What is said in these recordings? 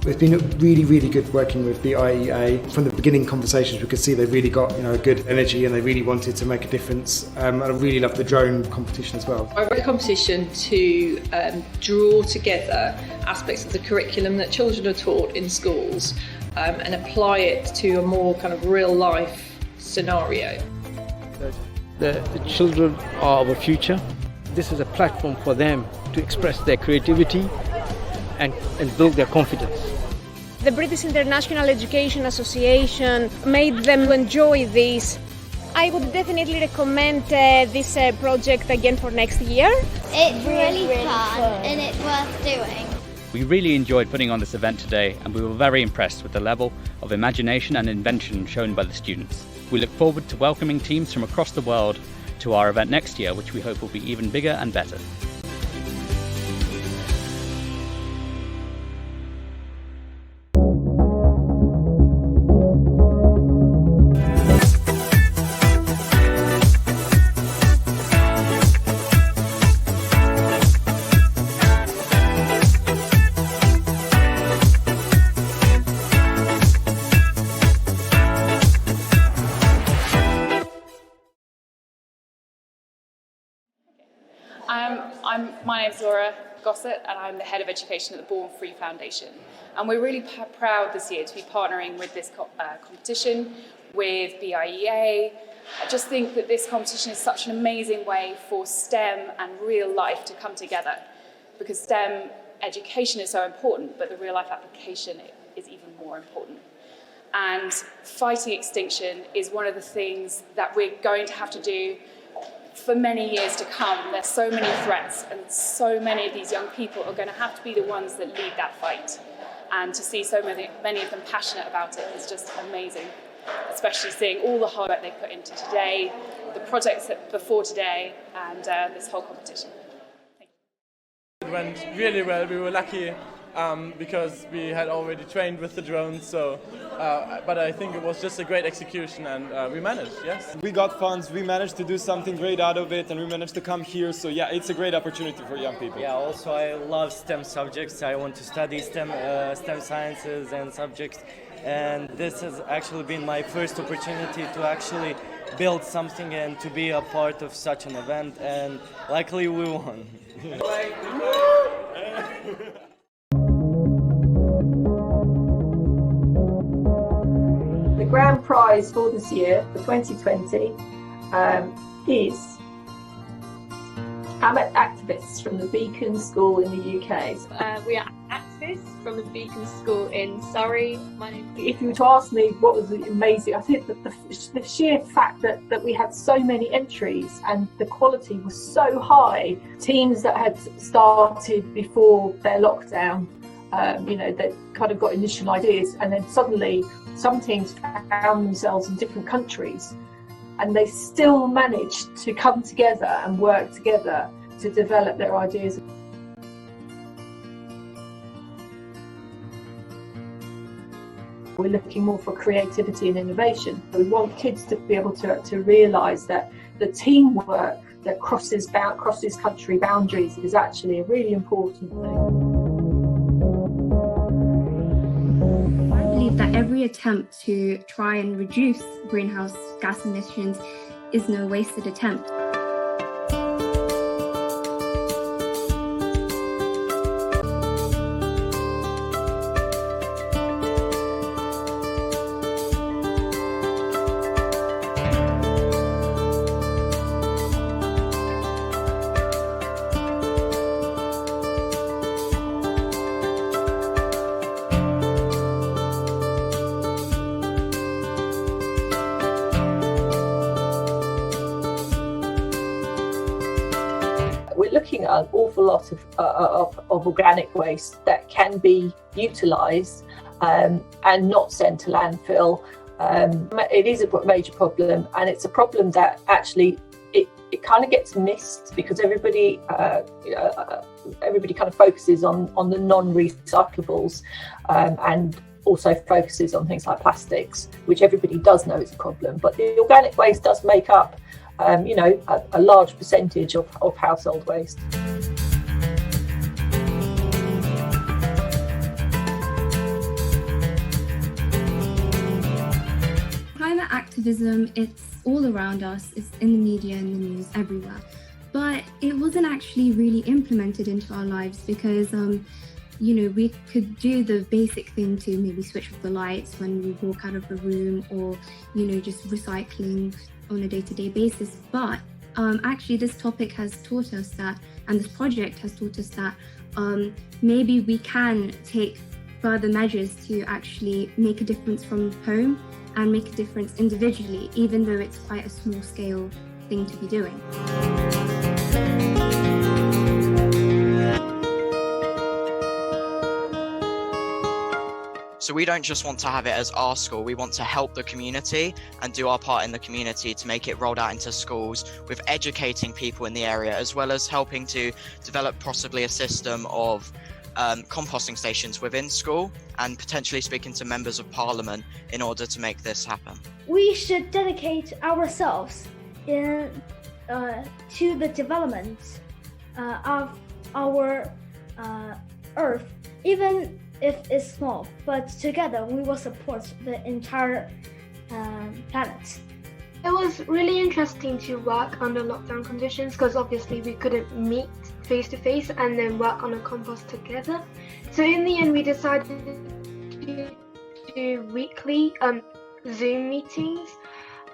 It's been really, really good working with the IEA. From the beginning conversations, we could see they really got a good energy and they really wanted to make a difference. And I really loved the drone competition as well. I wrote a competition to draw together aspects of the curriculum that children are taught in schools and apply it to a more kind of real life scenario. The children are our future. This is a platform for them to express their creativity and build their confidence. The British International Education Association made them enjoy this. I would definitely recommend this project again for next year. It's really fun and it's worth doing. We really enjoyed putting on this event today and we were very impressed with the level of imagination and invention shown by the students. We look forward to welcoming teams from across the world to our event next year, which we hope will be even bigger and better. My name's Laura Gossett and I'm the Head of Education at the Born Free Foundation. And we're really proud this year to be partnering with this competition, with BIEA. I just think that this competition is such an amazing way for STEM and real life to come together, because STEM education is so important, but the real life application is even more important. And fighting extinction is one of the things that we're going to have to do for many years to come. There's so many threats and so many of these young people are going to have to be the ones that lead that fight. And to see so many of them passionate about it is just amazing, especially seeing all the hard work they put into today, the projects before today, and this whole competition. Thank you. It went really well. We were lucky because we had already trained with the drones, but I think it was just a great execution and we managed, yes. We got funds, we managed to do something great out of it and we managed to come here, so yeah, it's a great opportunity for young people. Yeah, also I love STEM subjects. I want to study STEM sciences and subjects, and this has actually been my first opportunity to actually build something and to be a part of such an event, and luckily we won. The grand prize for this year, for 2020, is Amateur activists from the Beacon School in the UK. We are activists from the Beacon School in Surrey. If you were to ask me what was amazing, I think that the sheer fact that we had so many entries and the quality was so high. Teams that had started before their lockdown, that kind of got initial ideas, and then suddenly some teams found themselves in different countries and they still managed to come together and work together to develop their ideas. We're looking more for creativity and innovation. We want kids to be able to realise that the teamwork that crosses country boundaries is actually a really important thing. I believe that every attempt to try and reduce greenhouse gas emissions is no wasted attempt. We're looking at an awful lot of organic waste that can be utilised and not sent to landfill. It is a major problem, and it's a problem that actually it kind of gets missed because everybody kind of focuses on the non-recyclables and also focuses on things like plastics, which everybody does know is a problem. But the organic waste does make up a large percentage of household waste. activism, it's all around us, it's in the media, in the news, everywhere. But it wasn't actually really implemented into our lives because, we could do the basic thing to maybe switch off the lights when we walk out of the room or, just recycling on a day-to-day basis. But actually this topic has taught us that, and this project has taught us that maybe we can take further measures to actually make a difference from home and make a difference individually, even though it's quite a small scale thing to be doing. So we don't just want to have it as our school, we want to help the community and do our part in the community to make it rolled out into schools with educating people in the area, as well as helping to develop possibly a system of composting stations within school and potentially speaking to members of parliament in order to make this happen. We should dedicate ourselves to the development of our Earth, even if it's small, but together we will support the entire planet. It was really interesting to work under lockdown conditions because obviously we couldn't meet face to face and then work on a compost together. So in the end we decided to do weekly Zoom meetings,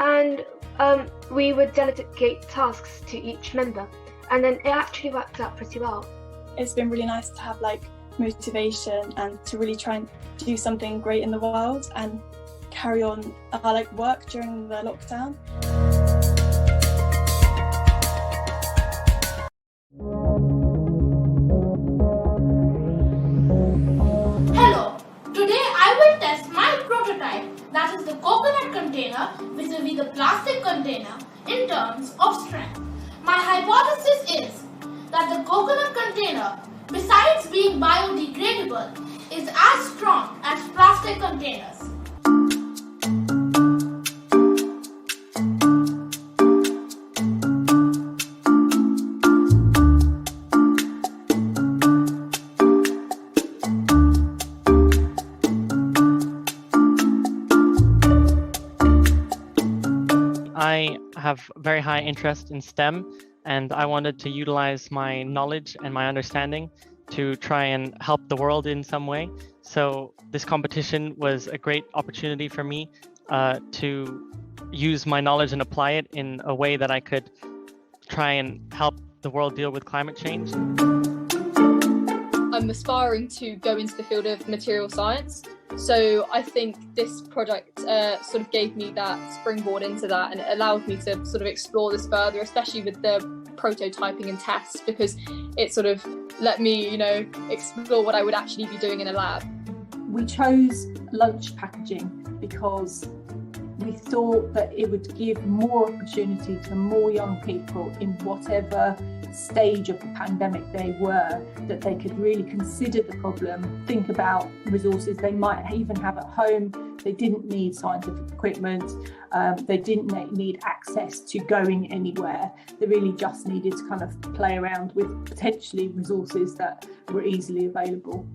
and we would delegate tasks to each member, and then it actually worked out pretty well. It's been really nice to have motivation and to really try and do something great in the world and carry on our work during the lockdown. Hello, today I will test my prototype, that is the coconut container vis-a-vis the plastic container in terms of strength. My hypothesis is that the coconut container, besides being biodegradable, is as strong as plastic containers. I have very high interest in STEM, and I wanted to utilize my knowledge and my understanding to try and help the world in some way. So this competition was a great opportunity for me to use my knowledge and apply it in a way that I could try and help the world deal with climate change. I'm aspiring to go into the field of material science, so I think this project sort of gave me that springboard into that, and it allowed me to sort of explore this further, especially with the prototyping and tests, because it sort of let me, explore what I would actually be doing in a lab. We chose lunch packaging because we thought that it would give more opportunity to more young people in whatever stage of the pandemic they were, that they could really consider the problem, think about resources they might even have at home. They didn't need scientific equipment, they didn't need access to going anywhere. They really just needed to kind of play around with potentially resources that were easily available.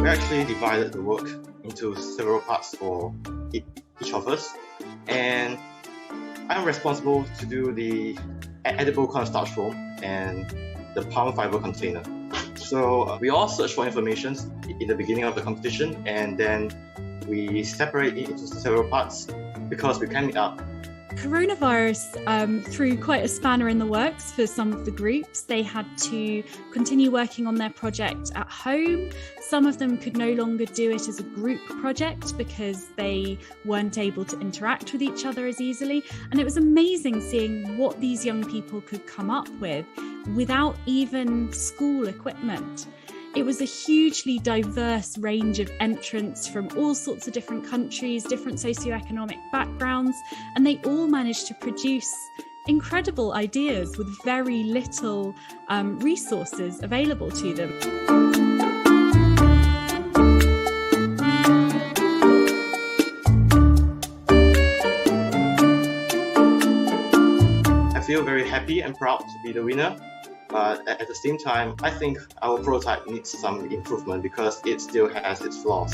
Actually divided the work into several parts for each of us, and I'm responsible to do the edible cornstarch foam and the palm fiber container. So we all search for information in the beginning of the competition, and then we separate it into several parts because we can meet up. Coronavirus threw quite a spanner in the works for some of the groups. They had to continue working on their project at home. Some of them could no longer do it as a group project because they weren't able to interact with each other as easily. And it was amazing seeing what these young people could come up with without even school equipment. It was a hugely diverse range of entrants from all sorts of different countries, different socioeconomic backgrounds, and they all managed to produce incredible ideas with very little resources available to them. feel very happy and proud to be the winner. But at the same time, I think our prototype needs some improvement because it still has its flaws.